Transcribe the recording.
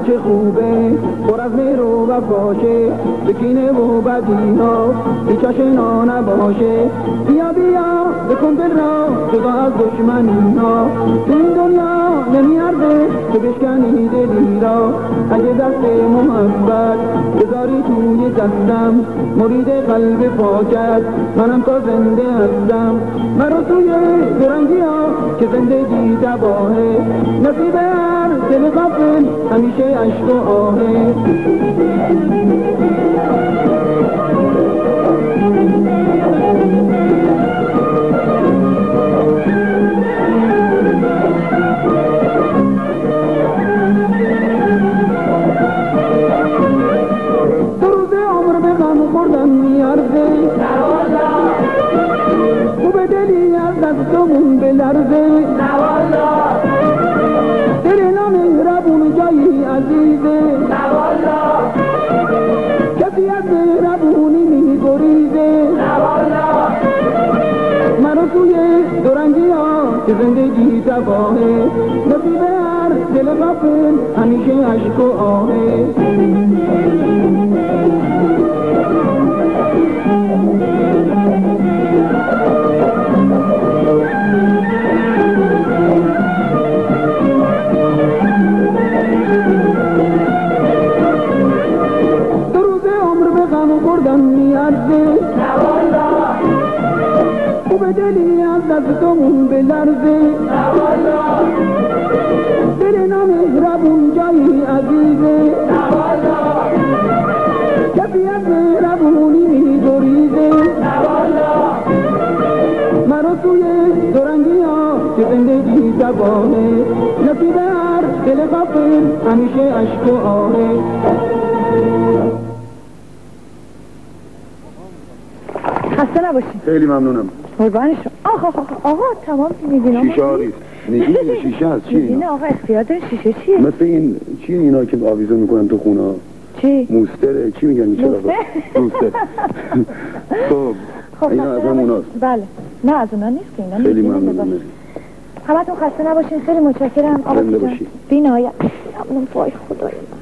چه خوبه پر از مهر و وفاشه بکینه و بدیها هیچ آشنا نباشه بیا بیا بکن دل را جدا از دشمنی ها تو این دنیا نمیارده تو بشکنی دلی را اگه دست محبت بذاری توی دستم مرید قلب پاکت منم تا زنده هستم مرا توی درنگی ها که زندگی تباهه نصیب هر دل غافل همیشه عشق و آهه دو روز عمر به غم خوردن میارزه خوب دلی از دستمون بلرزه دل نامهربون جایی عزیزه کسی از مهربونی میگریزه منو توی دورنگی ها که زندگی تباهه نصیب هر دل غافل همیشه عشق و آهه خوب دلی از دستمون بلرزه دل نامهربون جایی عزیزه کسی از مهربونی میگریزه مرا توی دورنگی ها که زندگی تباهه نصیب هر دل غافل همیشه عشق و آهه خسته نباشید. خیلی ممنونم. قربانشون. آقا تمام میدین آقا. شیشه آریز. نگین شیشه هست چیه اینا؟ نه آقا اختیار دارین شیشه چیه؟ مثل این چیه اینا که آویزون میکنن تو خونه ها؟ چی؟ موستره چی میگن این چراغا؟ موستر. خب اینا از هموناست. بله. نه از اونا نیست که اینا. خیلی ممنونم. همتون خسته نباشین. خیلی متشکرم. آقا زنده باشی. بی‌نهایت. ممنون. وای خدایا.